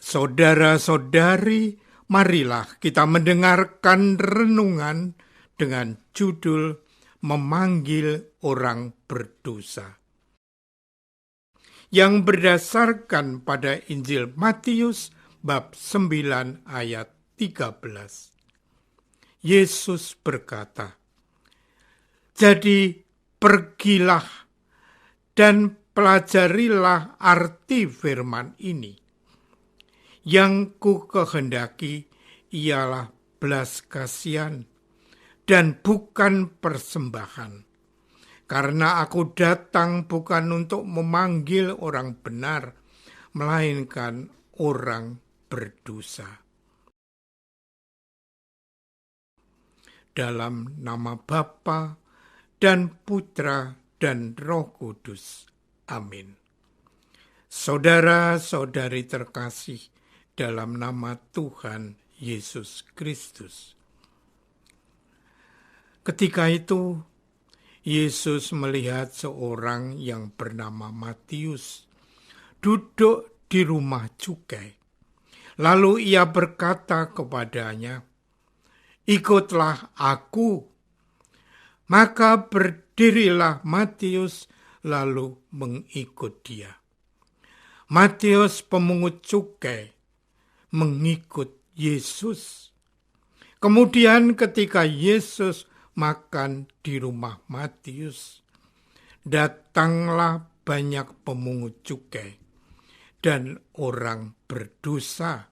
Saudara-saudari, marilah kita mendengarkan renungan dengan judul Memanggil Orang Berdosa, yang berdasarkan pada Injil Matius bab 9 ayat 13. Yesus berkata, "Jadi pergilah dan pelajarilah arti firman ini. Yang ku kehendaki ialah belas kasihan dan bukan persembahan. Karena aku datang bukan untuk memanggil orang benar, melainkan orang berdosa." Dalam nama Bapa dan Putra dan Roh Kudus. Amin. Saudara-saudari terkasih, dalam nama Tuhan Yesus Kristus. Ketika itu, Yesus melihat seorang yang bernama Matius duduk di rumah cukai. Lalu ia berkata kepadanya, "Ikutlah aku." Maka berdirilah Matius lalu mengikut dia. Matius pemungut cukai mengikut Yesus. Kemudian ketika Yesus makan di rumah Matius, datanglah banyak pemungut cukai dan orang berdosa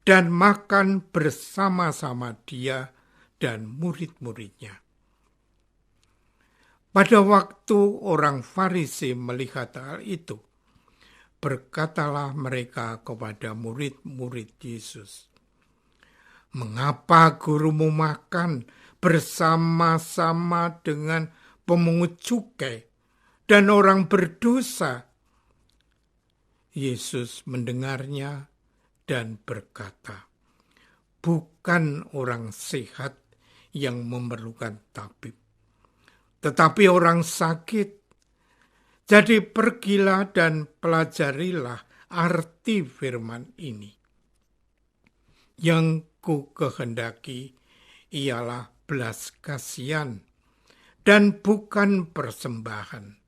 dan makan bersama-sama dia dan murid-muridnya. Pada waktu orang Farisi melihat hal itu, berkatalah mereka kepada murid-murid Yesus, "Mengapa gurumu makan bersama-sama dengan pemungut cukai dan orang berdosa?" Yesus mendengarnya dan berkata, "Bukan orang sehat yang memerlukan tabib, tetapi orang sakit. Jadi pergilah dan pelajarilah arti firman ini. Yang ku kehendaki ialah belas kasihan dan bukan persembahan.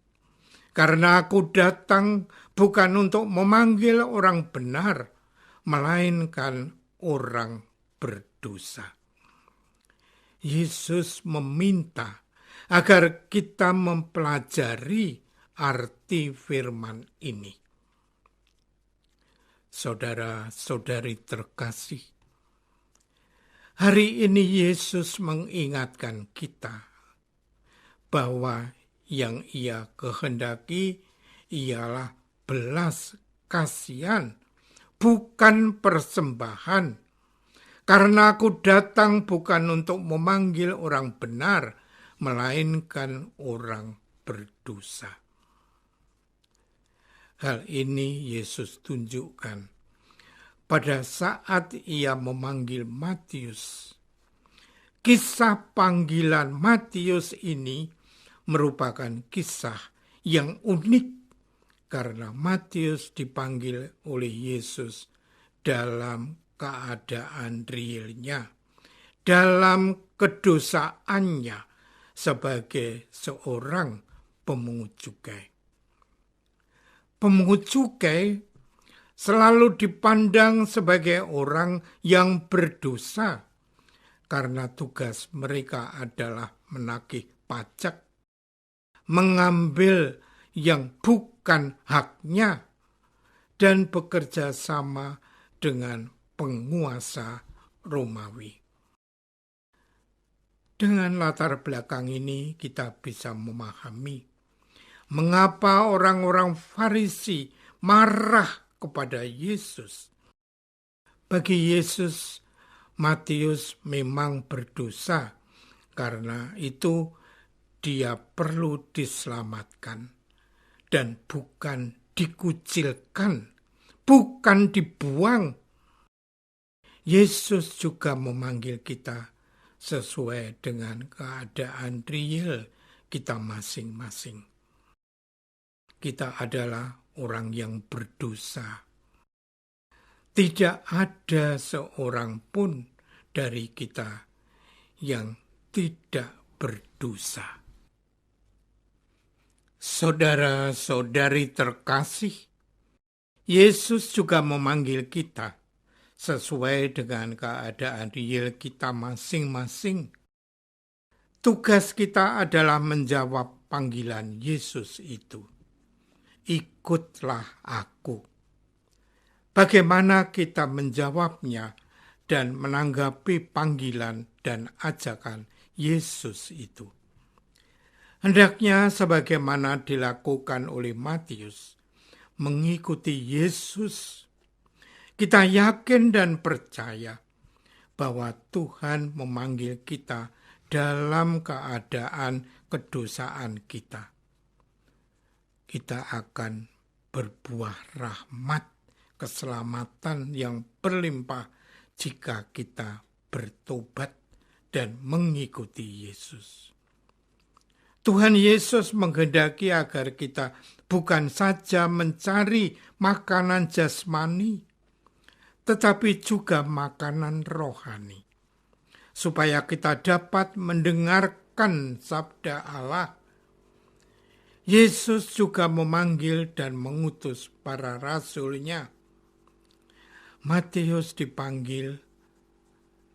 Karena aku datang bukan untuk memanggil orang benar, melainkan orang berdosa." Yesus meminta agar kita mempelajari arti firman ini. Saudara-saudari terkasih, hari ini Yesus mengingatkan kita bahwa yang ia kehendaki ialah belas kasihan, bukan persembahan. Karena aku datang bukan untuk memanggil orang benar, melainkan orang berdosa. Hal ini Yesus tunjukkan pada saat ia memanggil Matius. Kisah panggilan Matius ini merupakan kisah yang unik karena Matius dipanggil oleh Yesus dalam keadaan realnya, dalam kedosaannya sebagai seorang pemungut cukai. Pemungut cukai selalu dipandang sebagai orang yang berdosa karena tugas mereka adalah menagih pajak, mengambil yang bukan haknya, dan bekerja sama dengan penguasa Romawi. Dengan latar belakang ini kita bisa memahami mengapa orang-orang Farisi marah kepada Yesus. Bagi Yesus, Matius memang berdosa, karena itu dia perlu diselamatkan dan bukan dikucilkan, bukan dibuang. Yesus juga memanggil kita sesuai dengan keadaan real kita masing-masing. Kita adalah orang yang berdosa. Tidak ada seorang pun dari kita yang tidak berdosa. Saudara-saudari terkasih, Yesus juga memanggil kita sesuai dengan keadaan real kita masing-masing. Tugas kita adalah menjawab panggilan Yesus itu. Ikutlah aku. Bagaimana kita menjawabnya dan menanggapi panggilan dan ajakan Yesus itu? Hendaknya sebagaimana dilakukan oleh Matius, mengikuti Yesus. Kita yakin dan percaya bahwa Tuhan memanggil kita dalam keadaan kedosaan kita. Kita akan berbuah rahmat, keselamatan yang berlimpah jika kita bertobat dan mengikuti Yesus. Tuhan Yesus menghendaki agar kita bukan saja mencari makanan jasmani, tetapi juga makanan rohani, supaya kita dapat mendengarkan sabda Allah. Yesus juga memanggil dan mengutus para rasul-Nya. Matius dipanggil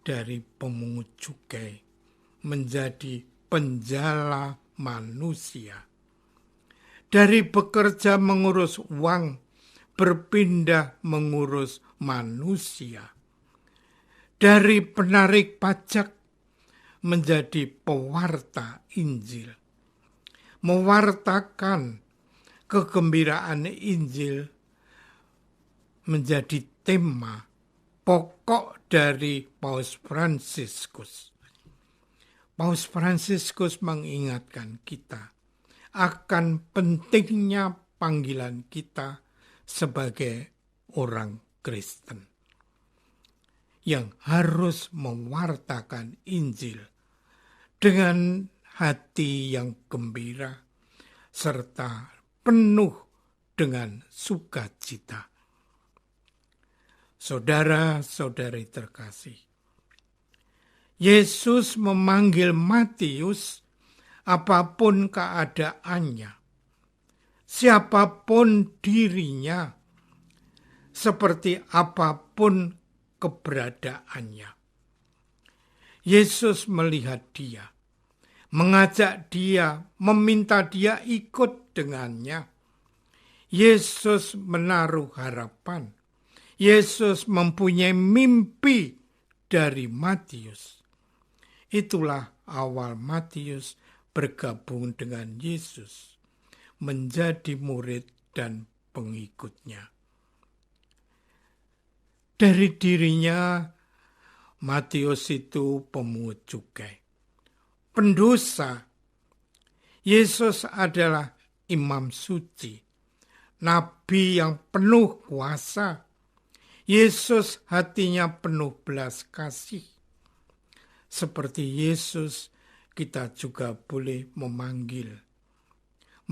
dari pemungut cukai menjadi penjala manusia. Dari bekerja mengurus uang, berpindah mengurus manusia. Dari penarik pajak menjadi pewarta Injil. Mewartakan kegembiraan Injil menjadi tema pokok dari Paus Fransiskus. Paus Fransiskus mengingatkan kita akan pentingnya panggilan kita sebagai orang Kristen yang harus mewartakan Injil dengan hati yang gembira serta penuh dengan sukacita. Saudara-saudari terkasih, Yesus memanggil Matius apapun keadaannya, siapapun dirinya, seperti apapun keberadaannya. Yesus melihat dia, mengajak dia, meminta dia ikut dengannya. Yesus menaruh harapan. Yesus mempunyai mimpi dari Matius. Itulah awal Matius bergabung dengan Yesus, menjadi murid dan pengikutnya. Dari dirinya, Matius itu pemungut cukai, pendosa. Yesus adalah imam suci, nabi yang penuh kuasa. Yesus hatinya penuh belas kasih. Seperti Yesus, kita juga boleh memanggil,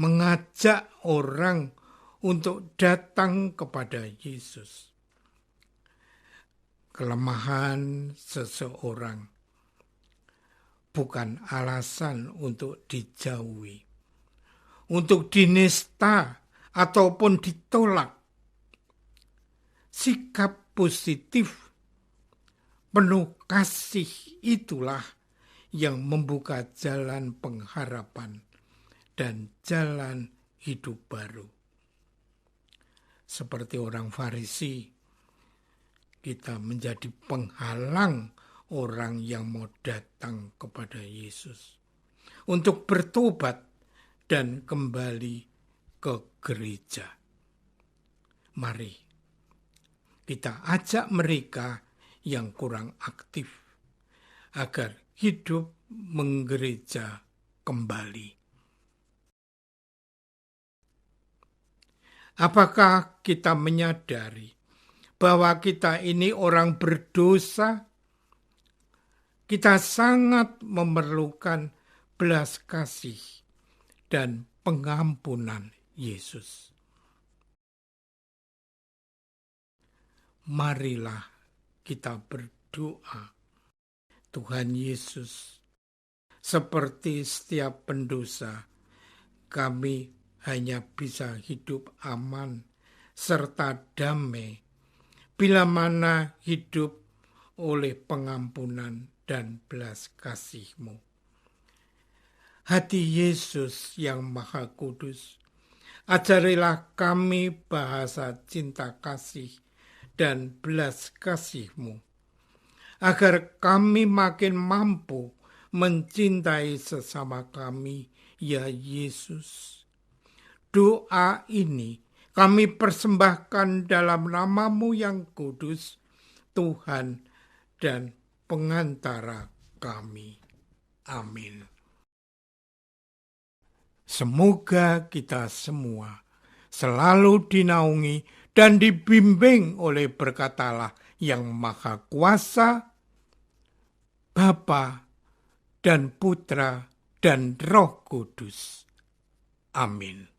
mengajak orang untuk datang kepada Yesus. Kelemahan seseorang bukan alasan untuk dijauhi, untuk dinista ataupun ditolak. Sikap positif, penuh kasih itulah yang membuka jalan pengharapan dan jalan hidup baru. Seperti orang Farisi, kita menjadi penghalang orang yang mau datang kepada Yesus untuk bertobat dan kembali ke gereja. Mari kita ajak mereka yang kurang aktif agar hidup menggereja kembali. Apakah kita menyadari bahwa kita ini orang berdosa? Kita sangat memerlukan belas kasih dan pengampunan Yesus. Marilah kita berdoa. Tuhan Yesus, seperti setiap pendosa, kami hanya bisa hidup aman serta damai bila mana hidup oleh pengampunan dan belas kasih-Mu. Hati Yesus yang Maha Kudus, ajarilah kami bahasa cinta kasih dan belas kasih-Mu, agar kami makin mampu mencintai sesama kami, ya Yesus. Doa ini kami persembahkan dalam nama-Mu yang kudus, Tuhan dan pengantara kami. Amin. Semoga kita semua selalu dinaungi dan dibimbing oleh berkat Allah yang Maha Kuasa, Bapa dan Putra dan Roh Kudus. Amin.